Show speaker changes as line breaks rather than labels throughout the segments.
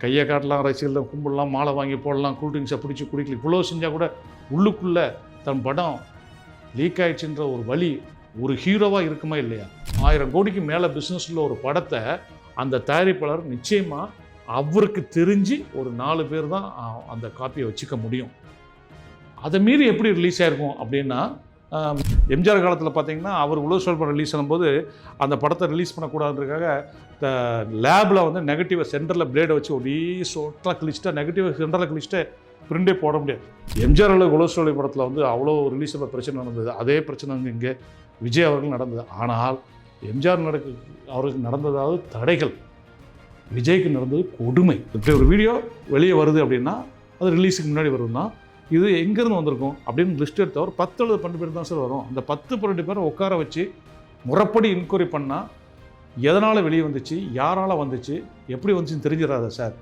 கையை காட்டலாம், ரசிகர்கள் கும்பிடலாம், மாலை வாங்கி போடலாம், கூல்ட்ரிங்க்ஸை பிடிச்சி குடிக்கலாம், இவ்வளோ செஞ்சால் கூட உள்ளுக்குள்ளே தன் படம் லீக் ஆயிடுச்சுன்ற ஒரு வழி ஒரு ஹீரோவாக இருக்குமா இல்லையா? 1000 கோடிக்கு மேலே பிஸ்னஸில் ஒரு படத்தை அந்த தயாரிப்பாளர் நிச்சயமாக அவருக்கு தெரிஞ்சு ஒரு 4 பேர் தான் அந்த காப்பியை வச்சுக்க முடியும். அதை மீறி எப்படி ரிலீஸ் ஆகிருக்கும் அப்படின்னா, எம்ஜிஆர் காலத்தில் பார்த்தீங்கன்னா அவர் உலக படம் ரிலீஸ் பண்ணும்போது அந்த படத்தை ரிலீஸ் பண்ணக்கூடாதுன்றதுக்காக லேபில் வந்து நெகட்டிவை சென்டரில் பிளேடை வச்சு ஒரே சொட்டாக கிழிச்சிட்டா நெகட்டிவை சென்டரில் கிழிச்சிட்டு பிரிண்டே போட முடியாது. எம்ஜிஆர் உலக படத்தில் வந்து அவ்வளோ ரிலீஸ் பிரச்சனை நடந்தது. அதே பிரச்சனை வந்து இங்கே விஜய் அவர்கள் நடந்தது. ஆனால் எம்ஜிஆர் அவருக்கு நடந்ததாவது தடைகள், விஜய்க்கு நடந்தது கொடுமை. இப்படி ஒரு வீடியோ வெளியே வருது அப்படின்னா அது ரிலீஸுக்கு முன்னாடி வருதுன்னா இது எங்கேருந்து வந்திருக்கும் அப்படின்னு லிஸ்ட் எடுத்தவர் 10 அல்லது 12 பேர் தான் சார் வரும். அந்த 10-12 பேரை உட்கார வச்சு முறைப்படி இன்கொயரி பண்ணால் எதனால் வெளியே வந்துச்சு, யாரால் வந்துச்சு, எப்படி வந்துச்சுன்னு தெரிஞ்சிடாதா சார்?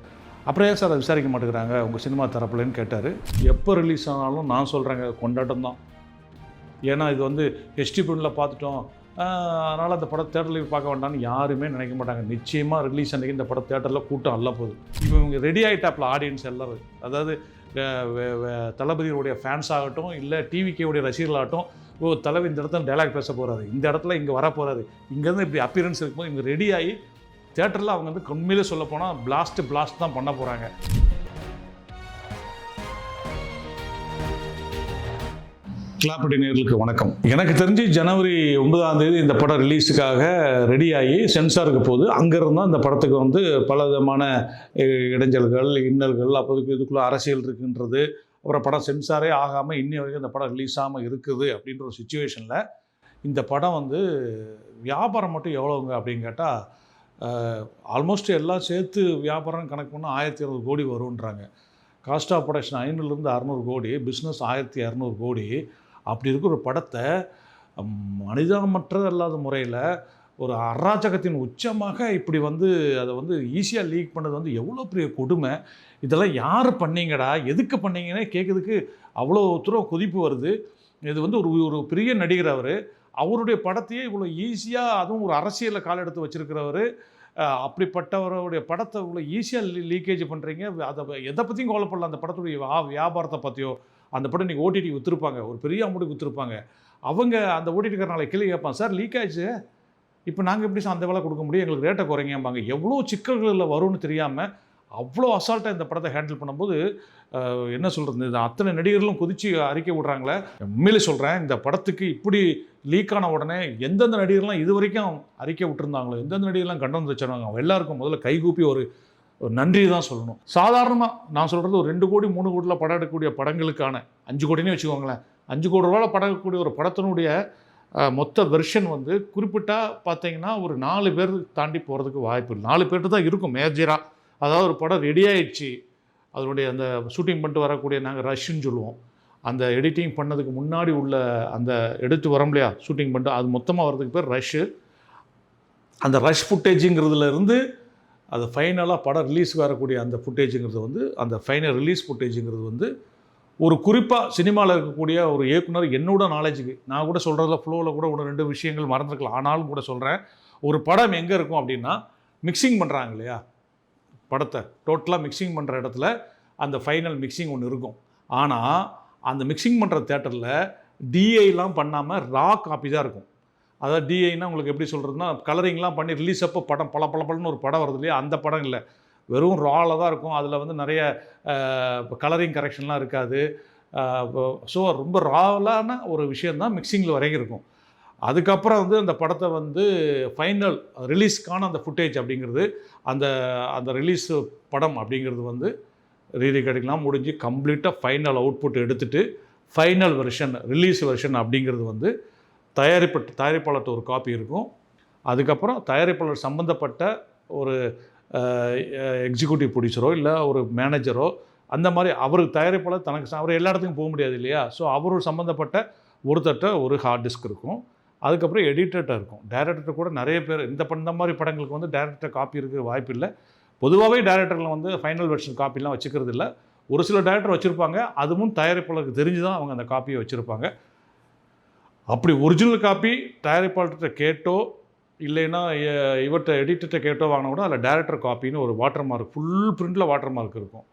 அப்புறம் ஏன் சார் அதை விசாரிக்க மாட்டேங்கிறாங்க உங்கள் சினிமா தரப்புலன்னு கேட்டார். எப்போ ரிலீஸ் ஆனாலும் நான் சொல்கிறேங்க, கொண்டாட்டம் தான். ஏன்னா இது வந்து ஹெச்டி பிரிண்டில் பார்த்துட்டோம், அதனால் அந்த படம் தேட்டரில் பார்க்க வேண்டாம்னு யாருமே நினைக்க மாட்டாங்க. நிச்சயமாக ரிலீஸ் அன்றைக்கி இந்த படம் தேட்டரில் கூட்டம் அல்ல போகுது. இப்போ இவங்க ரெடி ஆகிட்டாப்பில் ஆடியன்ஸ் எல்லோரும், அதாவது தளபதியுடைய ஃபேன்ஸ் ஆகட்டும், இல்லை டிவிகேவுடைய ரசிகர்களாகட்டும், தலைவர் இந்த இடத்துல டைலாக் பேச போகிறாரு, இந்த இடத்துல இங்கே வர போகிறாரு, இங்கேருந்து இப்படி அப்பியரன்ஸ் இருக்கும்போது இவங்க ரெடி ஆகி தேட்டரில் அவங்க வந்து உண்மையிலே சொல்ல போனால் பிளாஸ்ட் தான் பண்ண போகிறாங்க. கிளாப்படி நேயர்களுக்கு வணக்கம். எனக்கு தெரிஞ்சு ஜனவரி 9ஆம் தேதி இந்த படம் ரிலீஸுக்காக ரெடி ஆகி சென்சாருக்கு போகுது. அங்கேருந்து இந்த படத்துக்கு வந்து பல விதமான இடைஞ்சல்கள், இன்னல்கள், அப்போதுக்கு இதுக்குள்ளே அரசியல் இருக்குன்றது, அப்புறம் படம் சென்சாரே ஆகாமல் இன்னி வரைக்கும் இந்த படம் ரிலீஸ் ஆகாமல் இருக்குது அப்படின்ற ஒரு சுச்சுவேஷனில் இந்த படம் வந்து வியாபாரம் மட்டும் எவ்வளோங்க அப்படின்னு கேட்டால் ஆல்மோஸ்ட் எல்லாம் சேர்த்து வியாபாரம் கணக்கு பண்ணால் 1200 கோடி வருன்றாங்க. காஸ்ட் ஆஃப் ப்ரொடக்ஷன் 500லேருந்து 600 கோடி, பிஸ்னஸ் 1200 கோடி. அப்படி இருக்கிற ஒரு படத்தை மனிதமற்றது அல்லாத முறையில் ஒரு அராஜகத்தின் உச்சமாக இப்படி வந்து அதை வந்து ஈஸியாக லீக் பண்ணது வந்து எவ்வளோ பெரிய கொடுமை. இதெல்லாம் யார் பண்ணீங்கடா, எதுக்கு பண்ணீங்கன்னே கேட்குறதுக்கு அவ்வளோ தூரம் கொதிப்பு வருது. இது வந்து ஒரு பெரிய நடிகர், அவருடைய படத்தையே இவ்வளோ ஈஸியாக, அதுவும் ஒரு அரசியலில் கால் எடுத்து வச்சுருக்கிறவர், அப்படிப்பட்டவருடைய படத்தை இவ்வளோ ஈஸியாக லீக்கேஜ் பண்ணுறீங்க. அதை எதை பற்றியும் கவலைப்படல, அந்த படத்துடைய வியாபாரத்தை பற்றியோ. அந்த படம் இன்றைக்கி ஓடிடி விற்றுருப்பாங்க, ஒரு பெரிய அமௌண்ட்டுக்கு விற்றுருப்பாங்க. அவங்க அந்த ஓடிடிக்காரனால கேள்வி கேட்பான், சார் லீக் ஆயிடுச்சு, இப்போ நாங்கள் எப்படி சார் அந்த வேலை கொடுக்க முடியும், எங்களுக்கு ரேட்டை குறைங்கம்பாங்க. எவ்வளோ சிக்கல்களில் வரும்னு தெரியாமல் அவ்வளோ அசால்ட்டாக இந்த படத்தை ஹேண்டில் பண்ணும்போது என்ன சொல்கிறது, இந்த அத்தனை நடிகர்களும் கொதித்து அறிக்கை விட்றாங்களே. உண்மையிலே சொல்கிறேன், இந்த படத்துக்கு இப்படி லீக் ஆன உடனே எந்தெந்த நடிகர்லாம் இது வரைக்கும் அறிக்கை விட்டுருந்தாங்களோ, எந்தெந்த நடிகர்லாம் கண்டனம் வச்சுருவாங்க, அவங்க எல்லாருக்கும் முதல்ல கைகூப்பி ஒரு நன்றி தான் சொல்லணும். சாதாரணமாக நான் சொல்கிறது ஒரு 2 கோடி 3 கோடியில் படம் எடுக்கக்கூடிய படங்களுக்கான 5 கோடினே வச்சுக்கோங்களேன், 5 கோடி ரூபாயில் படம் எடுக்கக்கூடிய ஒரு படத்தினுடைய மொத்த வெர்ஷன் வந்து குறிப்பிட்டால் பார்த்தீங்கன்னா ஒரு 4 பேர் தாண்டி போகிறதுக்கு வாய்ப்பு இல்லை. 4 பேர்ட்டு தான் இருக்கும் மேஜராக. அதாவது ஒரு படம் ரெடி ஆகிடுச்சு, அதனுடைய அந்த ஷூட்டிங் பண்ணிட்டு வரக்கூடிய நாங்கள் ரஷ்ன்னு சொல்லுவோம், அந்த எடிட்டிங் பண்ணதுக்கு முன்னாடி உள்ள அந்த எடுத்து வரோம் இல்லையா ஷூட்டிங் பண்ணிட்டு, அது மொத்தமாக வரதுக்கு பேர் ரஷ்ஷு. அந்த ரஷ் ஃபுட்டேஜுங்கிறதுலேருந்து அது ஃபைனலாக படம் ரிலீஸுக்கு வரக்கூடிய அந்த ஃபுட்டேஜுங்கிறது வந்து, அந்த ஃபைனல் ரிலீஸ் ஃபுட்டேஜுங்கிறது வந்து ஒரு குறிப்பாக சினிமாவில் இருக்கக்கூடிய ஒரு இயக்குனர் என்னோட நாலேஜுக்கு, நான் கூட சொல்கிறதுல ஃப்ளோவில் கூட 1-2 விஷயங்கள் மறந்துருக்கலாம், ஆனாலும் கூட சொல்கிறேன். ஒரு படம் எங்கே இருக்கும் அப்படின்னா, மிக்சிங் பண்ணுறாங்க இல்லையா படத்தை, டோட்டலாக மிக்சிங் பண்ணுற இடத்துல அந்த ஃபைனல் மிக்சிங் ஒன்று இருக்கும். ஆனால் அந்த மிக்சிங் பண்ணுற தேட்டரில் டிஐலாம் பண்ணாமல் ரா காப்பி தான் இருக்கும். அதாவது டிஐனா உங்களுக்கு எப்படி சொல்கிறதுனா, கலரிங்லாம் பண்ணி ரிலீஸ் அப்போ படம் பலன்னு ஒரு படம் வருது இல்லையா, அந்த படம் இல்லை, வெறும் ராவில் தான் இருக்கும். அதில் வந்து நிறைய கலரிங் கரெக்ஷன்லாம் இருக்காது. ஸோ ரொம்ப ராவலான ஒரு விஷயந்தான் மிக்சிங்கில் வரைக்கும் இருக்கும். அதுக்கப்புறம் வந்து அந்த படத்தை வந்து ஃபைனல் ரிலீஸ்க்கான அந்த ஃபுட்டேஜ் அப்படிங்கிறது, அந்த ரிலீஸ் படம் அப்படிங்கிறது வந்து ரீரெக்கார்டிங்லாம் முடிஞ்சு கம்ப்ளீட்டாக ஃபைனல் அவுட்புட் எடுத்துகிட்டு ஃபைனல் வெர்ஷன், ரிலீஸ் வெர்ஷன் அப்படிங்கிறது வந்து தயாரிப்பாளர்கிட்ட ஒரு காப்பி இருக்கும். அதுக்கப்புறம் தயாரிப்பாளர் சம்மந்தப்பட்ட ஒரு எக்ஸிக்யூட்டிவ் ப்ரொடியூசரோ இல்லை ஒரு மேனேஜரோ, அந்த மாதிரி அவருக்கு தயாரிப்பாளர் தனக்கு அவர் எல்லா இடத்துக்கும் போக முடியாது இல்லையா, ஸோ அவர் சம்மந்தப்பட்ட ஒருத்தட்ட ஒரு ஹார்ட் டிஸ்க் இருக்கும். அதுக்கப்புறம் எடிட்டர்கிட்ட இருக்கும். டைரக்டர்கிட்ட கூட நிறைய பேர் இந்த மாதிரி படங்களுக்கு வந்து டைரக்டர் காப்பி இருக்க வாய்ப்பு இல்லை. பொதுவாகவே டைரக்டரில் வந்து ஃபைனல் வெர்ஷன் காப்பிலாம் வச்சுக்கிறது இல்லை. ஒரு சில டைரக்டர் வச்சுருப்பாங்க, அதுவும் தயாரிப்பாளருக்கு தெரிஞ்சு தான் அவங்க அந்த காப்பியை வச்சுருப்பாங்க. அப்படி ஒரிஜினல் காப்பி தயாரிப்பாளர்கிட்ட கேட்டோ இல்லைன்னா இவர்கிட்ட எடிட்டர்கிட்ட கேட்டோ வாங்கினா கூட அதில் டேரக்டர் காப்பின்னு ஒரு வாட்டர் மார்க் ஃபுல் பிரிண்டில் வாட்டர் மார்க் இருக்கும்.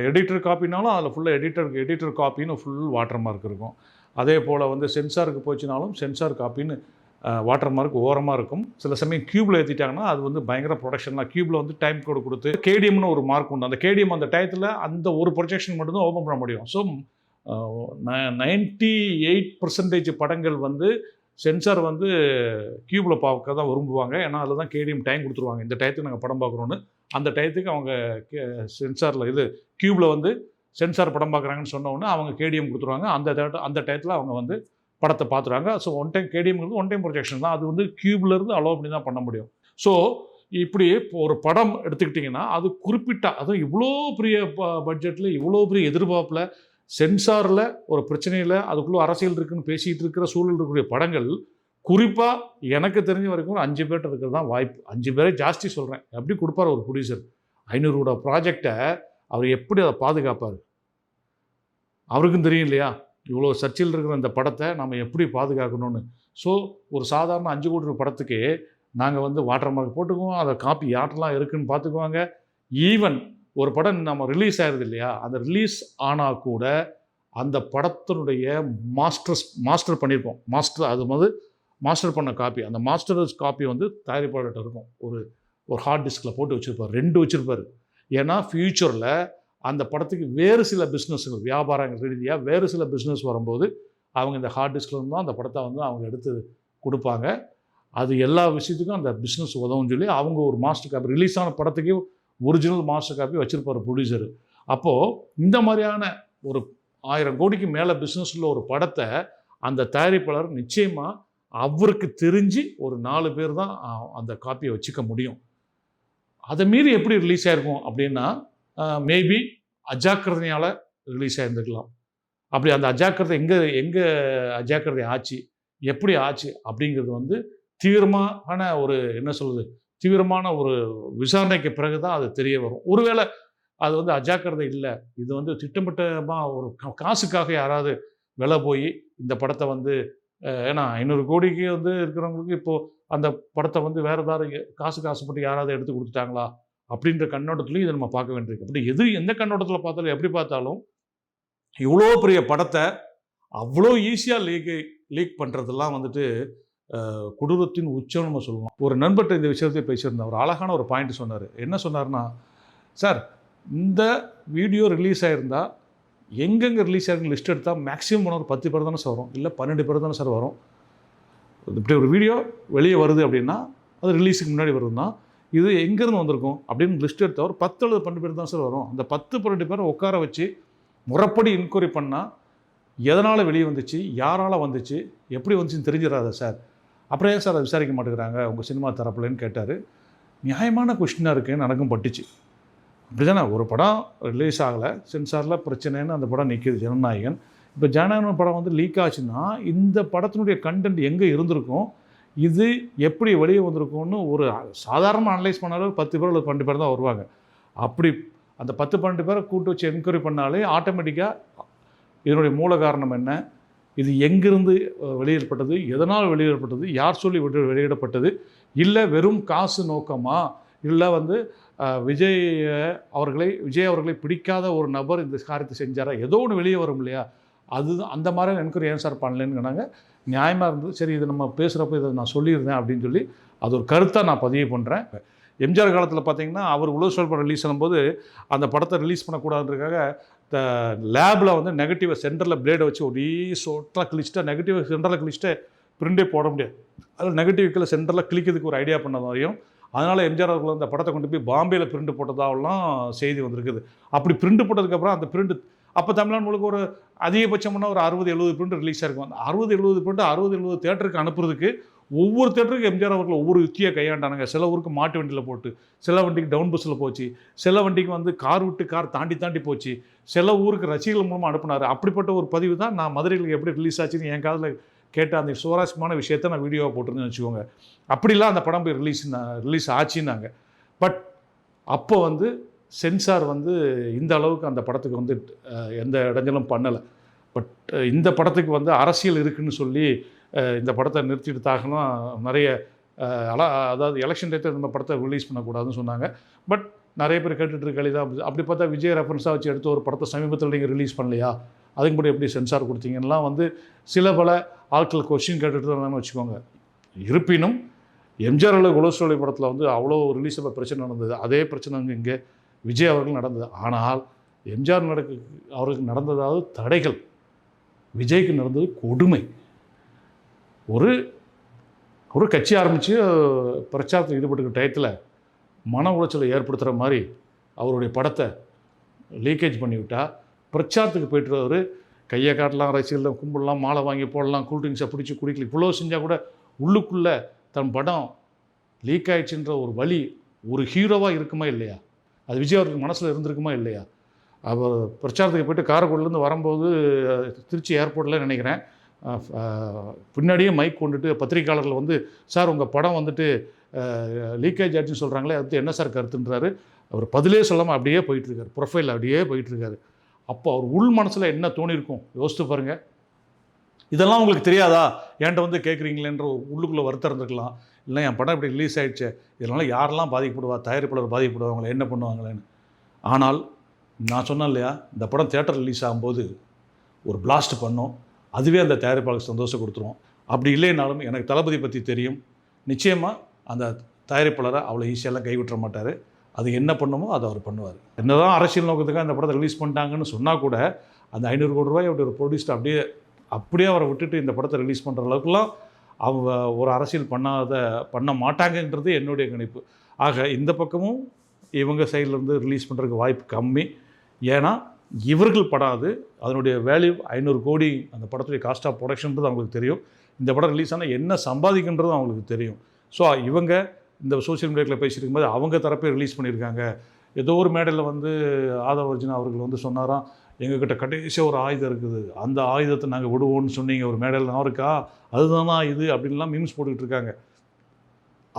எடிட்டர் காப்பினாலும் அதில் ஃபுல்லாக எடிட்டர் காப்பின்னு ஃபுல் வாட்டர் மார்க் இருக்கும். அதே போல் வந்து சென்சாருக்கு போச்சுனாலும் சென்சார் காப்பின்னு வாட்டர் மார்க் ஓரமாக இருக்கும். சில சமயம் க்யூப்பில் ஏற்றிட்டாங்கன்னா அது வந்து பயங்கர ப்ரொடக்ஷன்லாம். க்யூப்பில் வந்து டைம் கோடு கொடுத்து கேடிஎம்னு ஒரு மார்க் உண்டு. அந்த கேடிஎம் அந்த டயத்தில் அந்த ஒரு ப்ரொஜெக்ஷன் மட்டும்தான் ஓப்பன் பண்ண முடியும். ஸோ 98% படங்கள் வந்து சென்சார் வந்து க்யூப்பில் பார்க்க தான் விரும்புவாங்க. ஏன்னா அதில் தான் கேடிஎம் டைம் கொடுத்துருவாங்க. இந்த டயத்துக்கு நாங்கள் படம் பார்க்குறோன்னு அந்த டயத்துக்கு அவங்க சென்சாரில் இது க்யூப்பில் வந்து சென்சார் படம் பார்க்குறாங்கன்னு சொன்னோன்னே அவங்க கேடிஎம் கொடுத்துருவாங்க. அந்த டயத்தில் அவங்க வந்து படத்தை பார்த்துருவாங்க. ஸோ ஒன் டைம் கேடிஎம்ங்கிறது ஒன் டைம் ப்ரொஜெக்ஷன் தான். அது வந்து க்யூப்லேருந்து அலோவ் பண்ணி தான் பண்ண முடியும். ஸோ இப்படி இப்போ ஒரு படம் எடுத்துக்கிட்டிங்கன்னா அது குறிப்பிட்ட அதுவும் இவ்வளோ பெரிய பட்ஜெட்டில் இவ்வளோ பெரிய எதிர்பார்ப்பில் சென்சாரில் ஒரு பிரச்சனையில் அதுக்குள்ளே அரசியல் இருக்குன்னு பேசிகிட்டு இருக்கிற சூழல் இருக்கக்கூடிய படங்கள் குறிப்பாக எனக்கு தெரிஞ்ச வரைக்கும் ஒரு 5 பேர்கிட்ட இருக்கிறது தான் வாய்ப்பு. 5 பேரே ஜாஸ்தி சொல்கிறேன். எப்படி கொடுப்பார் ஒரு ப்ரொடியூசர்? 500 கோடி ப்ராஜெக்டை அவர் எப்படி அதை பாதுகாப்பார்? அவருக்கும் தெரியும் இல்லையா, இவ்வளோ சர்ச்சையில் இருக்கிற இந்த படத்தை நம்ம எப்படி பாதுகாக்கணும்னு. ஸோ ஒரு சாதாரண 5 கோடி படத்துக்கு நாங்கள் வந்து வாட்டர் மார்க் போட்டுக்குவோம். அதை காப்பி யார்ட்டெல்லாம் இருக்குதுன்னு பார்த்துக்குவாங்க. ஈவன் ஒரு படம் நம்ம ரிலீஸ் ஆகிருது இல்லையா, அந்த ரிலீஸ் ஆனால் கூட அந்த படத்தினுடைய மாஸ்டர் பண்ணியிருப்போம். அது வந்து மாஸ்டர் பண்ண காப்பி, அந்த மாஸ்டர் காப்பி வந்து தயாரிப்பாளர்கிட்ட இருக்கும். ஒரு ஹார்ட் டிஸ்கில் போட்டு வச்சுருப்பார். 2 வச்சுருப்பார். ஏன்னா ஃப்யூச்சரில் அந்த படத்துக்கு வேறு சில பிஸ்னஸ்கள் வியாபாரங்கள் ரீதியாக வேறு சில பிஸ்னஸ் வரும்போது அவங்க இந்த ஹார்ட் டிஸ்கில் இருந்தால் அந்த படத்தை வந்து அவங்க எடுத்து கொடுப்பாங்க. அது எல்லா விஷயத்துக்கும் அந்த பிஸ்னஸ் உதவும் சொல்லி அவங்க ஒரு மாஸ்டர் காப்பி ரிலீஸ் ஆன படத்துக்கே ஒரிஜினல் மாஸ்டர் காப்பி வச்சுருப்பார் ப்ரொடியூசர். அப்போது இந்த மாதிரியான ஒரு 1000 கோடிக்கு மேலே பிஸ்னஸில் ஒரு படத்தை அந்த தயாரிப்பாளர் நிச்சயமாக அவருக்கு தெரிஞ்சு ஒரு 4 பேர் தான் அந்த காப்பியை வச்சுக்க முடியும். அதை மீறி எப்படி ரிலீஸ் ஆகிருக்கும் அப்படின்னா மேபி அஜாக்கிரதையால் ரிலீஸ் ஆகிருந்துக்கலாம். அப்படி அந்த அஜாக்கிரதை எங்கே அஜாக்கிரதை ஆச்சு, எப்படி ஆச்சு அப்படிங்கிறது வந்து தீவிரமான ஒரு தீவிரமான ஒரு விசாரணைக்கு பிறகு தான் அது தெரிய வரும். ஒருவேளை அது வந்து அஜாக்கிரதை இல்லை, இது வந்து திட்டமிட்டமாக ஒரு காசுக்காக யாராவது விலை போய் இந்த படத்தை வந்து ஏன்னா 500 கோடிக்கு வந்து இருக்கிறவங்களுக்கு இப்போது அந்த படத்தை வந்து வேறு ஏதாவது காசுக்கு ஆசைப்பட்டு யாராவது எடுத்து கொடுத்துட்டாங்களா அப்படின்ற கண்ணோட்டத்துலையும் இதை நம்ம பார்க்க வேண்டியிருக்கு. அப்படி எந்த கண்ணோட்டத்தில் பார்த்தாலும் எப்படி பார்த்தாலும் இவ்வளோ பெரிய படத்தை அவ்வளோ ஈஸியாக லீக் பண்ணுறதெல்லாம் வந்துட்டு கொடூரத்தின் உச்சம் நம்ம சொல்லலாம். ஒரு நண்பர்கிட்ட இந்த விஷயத்தை பேசியிருந்தேன். ஒரு அழகான ஒரு பாயிண்ட் சொன்னார். என்ன சொன்னார்னா, சார் இந்த வீடியோ ரிலீஸ் ஆகிருந்தால் எங்கெங்கே ரிலீஸ் ஆகிருக்கு லிஸ்ட் எடுத்தால் மேக்ஸிமம் ஒரு 10 பேர் தானே சார் வரும், இல்லை 12 பேர் தானே சார் வரும். இப்படி ஒரு வீடியோ வெளியே வருது அப்படின்னா அது ரிலீஸுக்கு முன்னாடி வருதுன்னா இது எங்கேருந்து வந்திருக்கும் அப்படின்னு லிஸ்ட் எடுத்தால் ஒரு 10 அல்லது 12 பேர் தான் சார் வரும். அந்த 10-12 பேரை உட்கார வச்சு முறைப்படி என்கொயரி பண்ணால் எதனால் வெளியே வந்துச்சு, யாரால் வந்துச்சு, எப்படி வந்துச்சுன்னு தெரிஞ்சிடாதா சார். அப்புறம் ஏன் சார் அதை விசாரிக்க மாட்டேங்கிறாங்க உங்கள் சினிமா தரப்புலன்னு கேட்டார். நியாயமான கொஸ்டினாக இருக்குன்னு எனக்கும் பட்டுச்சு. அப்படி தானே, ஒரு படம் ரிலீஸ் ஆகலை, சென்சாரில் பிரச்சனைன்னு அந்த படம் நிற்கிது ஜனநாயகன். இப்போ ஜனநாயகன் படம் வந்து லீக் ஆச்சுன்னா இந்த படத்தினுடைய கண்டென்ட் எங்கே இருந்திருக்கும், இது எப்படி வெளியே வந்திருக்கும்னு ஒரு சாதாரணமாக அனலைஸ் பண்ணாலும் 10 பேர் அல்லது 12 பேர் தான் வருவாங்க. அப்படி அந்த 10-12 பேரை கூட்டு வச்சு என்கொயரி பண்ணாலே ஆட்டோமேட்டிக்காக இதனுடைய மூல காரணம் என்ன, இது எங்கிருந்து வெளியிடப்பட்டது, எதனால் வெளியிடப்பட்டது, யார் சொல்லி வெளியிடப்பட்டது, இல்லை வெறும் காசு நோக்கமா, இல்லை வந்து விஜய் அவர்களை பிடிக்காத ஒரு நபர் இந்த காரியத்தை செஞ்சாரா, ஏதோ ஒன்று வெளியே வரும் இல்லையா, அது அந்த மாதிரி என்கொயரி ஏன் சார் பண்ணலன்னு சொன்னாங்க. நியாயமாக இருந்தது. சரி, இது நம்ம பேசுகிறப்ப இதை நான் சொல்லியிருந்தேன் அப்படின்னு சொல்லி அது ஒரு கருத்தாக நான் பதிவு பண்ணுறேன். எம்ஜிஆர் காலத்தில் பார்த்தீங்கன்னா அவர் உலக சொல் படம் ரிலீஸ் பண்ணும்போது அந்த படத்தை ரிலீஸ் பண்ணக்கூடாதுன்றதுக்காக லேபில் வந்து நெகட்டிவை சென்டரில் பிளேடை வச்சு ஒரே சொட்டாக கிழிச்சிட்டா நெகட்டிவ் சென்டரில் கிழிச்சிட்டு பிரிண்டே போட முடியாது. அதில் நெகட்டிவ்க்கில் சென்டரில் கிளிக்கிறதுக்கு ஒரு ஐடியா பண்ண மாதிரியும், அதனால் எம்ஜிஆர் அவர்கள் அந்த படத்தை கொண்டு போய் பாம்பேயில் பிரிண்ட் போட்டதாகலாம் செய்தி வந்திருக்குது. அப்படி பிரிண்ட் போட்டதுக்கப்புறம் அந்த பிரிண்ட் அப்போ தமிழ்நாடு முழுக்க ஒரு அதிகபட்சம்னா ஒரு 60-70 பிரிண்ட் ரிலீஸ் ஆகிருக்கும். அந்த 60-70 பிரிண்ட் 60-70 தேட்டருக்கு அனுப்புறதுக்கு ஒவ்வொரு தேட்டருக்கு எம்ஜிஆர் அவர்கள் ஒவ்வொரு யுக்தியை கையாண்டானுங்க. சில ஊருக்கு மாட்டு வண்டியில் போட்டு, சில வண்டிக்கு டவுன் பஸ்ஸில் போச்சு, சில வண்டிக்கு வந்து கார் விட்டு கார் தாண்டி போச்சு, சில ஊருக்கு ரசிகர்கள் மூலமாக அனுப்புனார். அப்படிப்பட்ட ஒரு பதிவு தான் நான் மதுரையில் எப்படி ரிலீஸ் ஆச்சுன்னு என் காதில் கேட்ட அந்த சுவாரஸ்யமான விஷயத்தை நான் வீடியோவாக போட்டிருந்தேன்னு வச்சுக்கோங்க. அப்படிலாம் அந்த படம் போய் ரிலீஸ் ஆச்சுன்னாங்க. பட் அப்போ வந்து சென்சார் வந்து இந்த அளவுக்கு அந்த படத்துக்கு வந்து எந்த இடைஞ்சலும் பண்ணலை. பட் இந்த படத்துக்கு வந்து அரசியல் இருக்குதுன்னு சொல்லி இந்த படத்தை நிறுத்திட்டாங்கன்னா நிறைய அதாவது எலெக்ஷன் டேத்தில் இந்த படத்தை ரிலீஸ் பண்ணக்கூடாதுன்னு சொன்னாங்க. பட் நிறைய பேர் கேட்டுட்டு இருக்காளி தான். அப்படி பார்த்தா விஜய் ரெஃபரன்ஸாக வச்சு எடுத்து ஒரு படத்தை சமீபத்தில் நீங்கள் ரிலீஸ் பண்ணலையா, அதுக்கு முன்னாடி எப்படி சென்சார் கொடுத்தீங்கலாம் வந்து சில பல ஆட்கள் கொஸ்டின் கேட்டுட்டு இருந்தாங்கன்னு வச்சுக்கோங்க. இருப்பினும் எம்ஜிஆர் குலோஸ்டோலி படத்தில் வந்து அவ்வளோ ரிலீஸ் அப்போ பிரச்சனை நடந்தது. அதே பிரச்சனை இங்கே விஜய் அவர்கள் நடந்தது. ஆனால் எம்ஜிஆர் அவருக்கு நடந்ததாவது தடைகள், விஜய்க்கு நடந்தது கொடுமை. ஒரு கட்சி ஆரம்பித்து பிரச்சாரத்தில் ஈடுபட்டுக்கிற டயத்தில் மன உளைச்சலை ஏற்படுத்துகிற மாதிரி அவருடைய படத்தை லீக்கேஜ் பண்ணிவிட்டால், பிரச்சாரத்துக்கு போய்ட்டு கையை காட்டலாம், ரசிகர்கள் கும்பிடலாம், மாலை வாங்கி போடலாம், கூல்ட்ரிங்க்ஸை பிடிச்சி குடிக்கலாம், இவ்வளோ செஞ்சால் கூட உள்ளுக்குள்ளே தன் படம் லீக் ஆகிடுச்சுன்ற ஒரு வழி ஒரு ஹீரோவாக இருக்குமா இல்லையா? அது விஜய் அவருக்கு மனசில் இருந்திருக்குமா இல்லையா? அவர் பிரச்சாரத்துக்கு போய்ட்டு காரைக்குடிலேருந்து வரும்போது திருச்சி ஏர்போர்ட்டில் நினைக்கிறேன், பின்னாடியே மைக் கொண்டுட்டு பத்திரிகையாளர்கள் வந்து, சார் உங்கள் படம் வந்துட்டு லீக்கேஜ் ஆச்சுன்னு சொல்கிறாங்களே, அது என்ன சார் கருத்துன்றாரு. அவர் பதிலே சொல்லாமல் அப்படியே போயிட்டுருக்காரு, ப்ரொஃபைல் அப்படியே போயிட்டுருக்காரு. அப்போ அவர் உள் மனசில் என்ன தோணியிருக்கும் யோசித்து பாருங்கள். இதெல்லாம் உங்களுக்கு தெரியாதா, என்கிட்ட வந்து கேட்குறீங்களேன்ற உள்ளுக்குள்ளே வருத்தம் இருந்திருக்கலாம். இல்லை என் படம் இப்படி ரிலீஸ் ஆகிடுச்சு, இதனால் யாரெல்லாம் பாதிக்கப்படுவா, தயாரிப்பாளர் பாதிக்கப்படுவாங்களே, என்ன பண்ணுவாங்களேன்னு. ஆனால் நான் சொன்னேன் இல்லையா, இந்த படம் தியேட்டர் ரிலீஸ் ஆகும்போது ஒரு பிளாஸ்ட் பண்ணோம், அதுவே அந்த தயாரிப்பாளருக்கு சந்தோஷம் கொடுத்துரும். அப்படி இல்லைனாலும் எனக்கு தளபதி பற்றி தெரியும், நிச்சயமாக அந்த தயாரிப்பாளரை அவ்வளோ ஈஸியெல்லாம் கைவிட்ட மாட்டார். அது என்ன பண்ணுமோ அதை அவர் பண்ணுவார். என்ன தான் அரசியல் நோக்கத்துக்காக அந்த படத்தை ரிலீஸ் பண்ணிட்டாங்கன்னு சொன்னால் கூட அந்த 500 கோடி ரூபாய் அப்படி ஒரு ப்ரொடியூசர் அப்படியே அவரை விட்டுட்டு இந்த படத்தை ரிலீஸ் பண்ணுற அளவுக்குலாம் அவங்க ஒரு அரசியல் பண்ண மாட்டாங்கன்றது என்னுடைய கணிப்பு. ஆக இந்த பக்கமும் இவங்க சைட்லேருந்து ரிலீஸ் பண்ணுறதுக்கு வாய்ப்பு கம்மி. ஏன்னா இவர்கள் படம் அதனுடைய வேல்யூ 500 கோடி, அந்த படத்துடைய காஸ்ட் ஆஃப் ப்ரொடக்ஷன்றது அவங்களுக்கு தெரியும். இந்த படம் ரிலீஸ் ஆனால் என்ன சம்பாதிக்கின்றதும் அவங்களுக்கு தெரியும். ஸோ இவங்க இந்த சோஷியல் மீடியாவில் பேசியிருக்கும் போது அவங்க தரப்பே ரிலீஸ் பண்ணியிருக்காங்க. ஏதோ ஒரு மேடையில் வந்து ஆதவ அர்ஜுனா அவர்கள் வந்து சொன்னாராம், எங்ககிட்ட கடைசியாக ஒரு ஆயுதம் இருக்குது, அந்த ஆயுதத்தை நாங்கள் விடுவோம்னு சொன்னீங்க ஒரு மேடையில், நான் இருக்கா அதுதானா இது அப்படின்லாம் மீம்ஸ் போட்டுக்கிட்டு இருக்காங்க.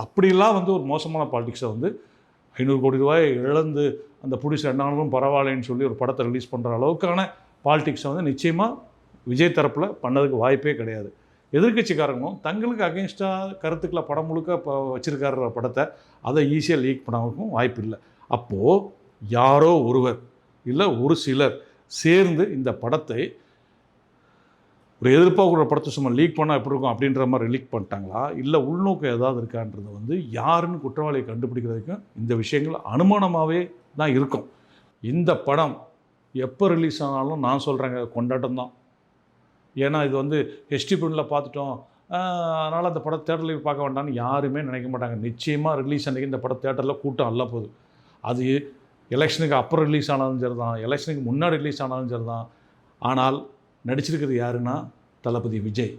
அப்படிலாம் வந்து ஒரு மோசமான பாலிடிக்ஸை வந்து 500 கோடி ரூபாய் இழந்து அந்த ப்ரொடியூசர் என்னாலும் பரவாயில்லைன்னு சொல்லி ஒரு படத்தை ரிலீஸ் பண்ணுற அளவுக்கான பாலிடிக்ஸை வந்து நிச்சயமாக விஜய் தரப்பில் பண்ணதுக்கு வாய்ப்பே கிடையாது. எதிர்கட்சிக்காரங்களும் தங்களுக்கு அகென்ஸ்டாக கருத்துக்களை படம் முழுக்க இப்போ வச்சுருக்கார படத்தை அதை ஈஸியாக லீக் பண்ணவும் வாய்ப்பு இல்லை. அப்போது யாரோ ஒருவர் இல்லை ஒரு சிலர் சேர்ந்து இந்த படத்தை ஒரு எதிர்பார்க்குற படத்தை சும்மா லீக் பண்ணால் எப்படி இருக்கும் அப்படின்ற மாதிரி லீக் பண்ணிட்டாங்களா, இல்லை உள்நோக்கம் ஏதாவது இருக்கான்றது வந்து யாருன்னு குற்றவாளியை கண்டுபிடிக்கிறதுக்கு இந்த விஷயங்கள் அனுமானமாகவே தான் இருக்கும். இந்த படம் எப்போ ரிலீஸ் ஆனாலும் நான் சொல்கிறேங்க, கொண்டாட்டம் தான். ஏன்னா இது வந்து ஹெச்டி பிரிண்டில் பார்த்துட்டோம், அதனால் அந்த படம் தேட்டரில் பார்க்க வேண்டாம்னு யாருமே நினைக்க மாட்டாங்க. நிச்சயமாக ரிலீஸ் அன்றைக்கி இந்த படம் தேட்டரில் கூட்டம் அல்ல போகுது. அது எலெக்ஷனுக்கு அப்புறம் ரிலீஸ் ஆனாலும் சரி தான், எலெக்ஷனுக்கு முன்னாடி ரிலீஸ் ஆனாலும் சரி தான். ஆனால் நடிச்சிருக்கிறது யாருன்னா தளபதி விஜய்.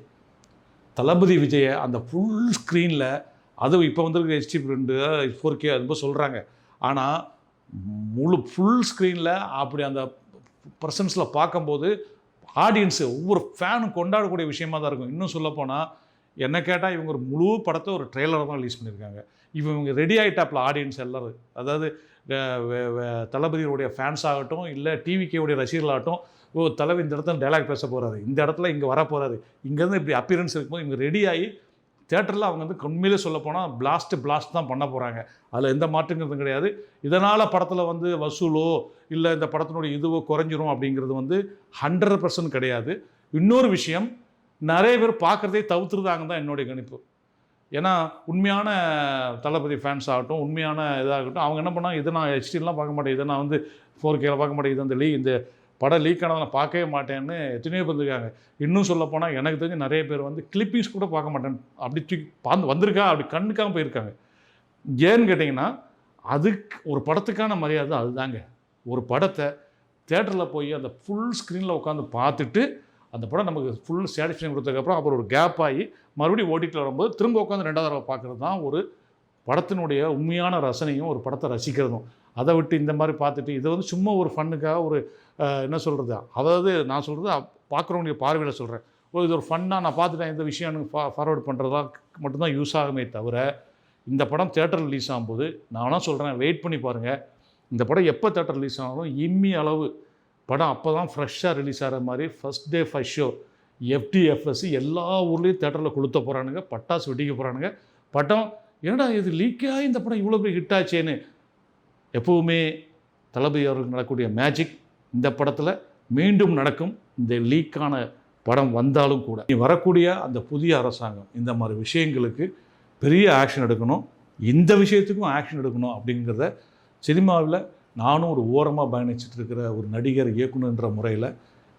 தளபதி விஜயை அந்த ஃபுல் ஸ்க்ரீனில், அதுவும் இப்போ வந்துருக்க ஹெச்டி பிரிண்டு 4K அது சொல்கிறாங்க, ஆனால் ஃபுல் ஸ்க்ரீனில் அப்படி அந்த ப்ரெசன்ஸில் பார்க்கும்போது ஆடியன்ஸு ஒவ்வொரு ஃபேனும் கொண்டாடக்கூடிய விஷயமாக தான் இருக்கும். இன்னும் சொல்லப்போனால் என்ன கேட்டால் இவங்க ஒரு முழு படத்தை ஒரு ட்ரெய்லராக தான் ரிலீஸ் பண்ணியிருக்காங்க. இவங்க ரெடி ஆகிட்டாப்பில் ஆடியன்ஸ் எல்லோரும், அதாவது தளபதியுடைய ஃபேன்ஸ் ஆகட்டும், இல்லை டிவிகேவுடைய ரசிகர்களாகட்டும், தலைவர் இந்த இடத்துல டைலாக் பேச போகிறாரு, இந்த இடத்துல இங்கே வர போகிறாரு, இங்கேருந்து இப்படி அப்பியரன்ஸ் இருக்கும்போது இவங்க ரெடி ஆகி தேட்டரில் அவங்க வந்து உண்மையிலே சொல்லப்போனால் பிளாஸ்ட் தான் பண்ண போகிறாங்க. அதில் எந்த மாற்றுங்கிறதும் கிடையாது. இதனால் படத்தில் வந்து வசூலோ இல்லை இந்த படத்தினுடைய இதுவோ குறைஞ்சிரும் அப்படிங்கிறது வந்து 100% கிடையாது. இன்னொரு விஷயம், நிறைய பேர் பார்க்குறதே தவிர்த்துருதாங்க தான் என்னுடைய கணிப்பு. ஏன்னா உண்மையான தளபதி ஃபேன்ஸ் ஆகட்டும், உண்மையான இதாகட்டும், அவங்க என்ன பண்ணால் இதை நான் ஹெச்டிலாம் பார்க்க மாட்டேன், இதை நான் வந்து 4Kல பார்க்க மாட்டேன், இது இந்த படம் லீக் ஆனதை நான் பார்க்கவே மாட்டேன்னு எத்தனையோ வந்துருக்காங்க. இன்னும் சொல்லப்போனால் எனக்கு தெரிஞ்சு நிறைய பேர் வந்து கிளிப்பிங்ஸ் கூட பார்க்க மாட்டேன், அப்படி தூக்கி வந்திருக்கா அப்படி கண்ணுக்காமல் போயிருக்காங்க. ஏன்னு கேட்டிங்கன்னா அதுக்கு ஒரு படத்துக்கான மரியாதை அதுதாங்க. ஒரு படத்தை தேட்டரில் போய் அந்த ஃபுல் ஸ்க்ரீனில் உட்காந்து பார்த்துட்டு அந்த படம் நமக்கு ஃபுல் சாட்டிஸ்ஃபேக்ஷன் கொடுத்ததுக்கப்புறம் அப்புறம் ஒரு கேப் ஆகி மறுபடியும் ஓடிடியில் வரும்போது திரும்ப உட்காந்து 2வது தடவை பார்க்குறது தான் ஒரு படத்தினுடைய உண்மையான ரசனையும் ஒரு படத்தை ரசிக்கிறதும். அதை விட்டு இந்த மாதிரி பார்த்துட்டு இதை வந்து சும்மா ஒரு ஃபன்னுக்காக ஒரு என்ன சொல்கிறது, அதாவது நான் சொல்கிறது பார்க்குறவங்களுடைய பார்வையில் சொல்கிறேன், இது ஒரு ஃபன்னாக நான் பார்த்துட்டேன் இந்த விஷயம் எனக்கு ஃபார்வர்ட் பண்ணுறதா மட்டும்தான் யூஸ் ஆகுமே தவிர, இந்த படம் தேட்டர் ரிலீஸ் ஆகும்போது நானும் சொல்கிறேன், வெயிட் பண்ணி பாருங்கள். இந்த படம் எப்போ தேட்டர் ரிலீஸ் ஆனாலும் இம்மி அளவு படம் அப்போ தான் ஃப்ரெஷ்ஷாக ரிலீஸ் ஆகிற மாதிரி first day first show FDFS எல்லா ஊர்லேயும் தேட்டரில் கொளுத்த போகிறானுங்க, பட்டாசு வெடிக்க போகிறானுங்க, படம் என்னடா இது லீக்காக இந்த படம் இவ்வளோ பெரிய ஹிட் ஆச்சேன்னு. எப்போவுமே தளபதி அவர்களுக்கு நடக்கக்கூடிய மேஜிக் இந்த படத்தில் மீண்டும் நடக்கும். இந்த லீக்கான படம் வந்தாலும் கூட வரக்கூடிய அந்த புதிய அரசாங்கம் இந்த மாதிரி விஷயங்களுக்கு பெரிய ஆக்ஷன் எடுக்கணும், இந்த விஷயத்துக்கும் ஆக்ஷன் எடுக்கணும் அப்படிங்கிறத சினிமாவில் நானும் ஒரு ஓரமாக பயணிச்சுட்டு இருக்கிற ஒரு நடிகர் இயக்குனர்ன்ற முறையில்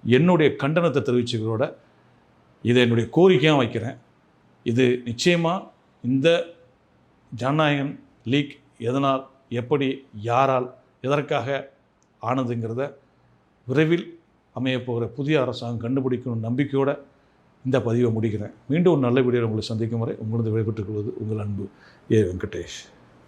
என்னுடைய கண்டனத்தை தெரிவிச்சுக்கிறோட இதை என்னுடைய கோரிக்கையாக வைக்கிறேன். இது நிச்சயமாக இந்த ஜனநாயகன் லீக் எதனால், எப்படி, யாரால், எதற்காக ஆனதுங்கிறத விரைவில் அமையப்போகிற புதிய அரசாங்கம் கண்டுபிடிக்கணும் நம்பிக்கையோடு இந்த பதிவை முடிக்கிறேன். மீண்டும் ஒரு நல்ல வீடியோ உங்களை சந்திக்கும் வரை உங்களது விடைபெற்றுக் கொள்வது உங்கள் அன்பு ஏ. வெங்கடேஷ்.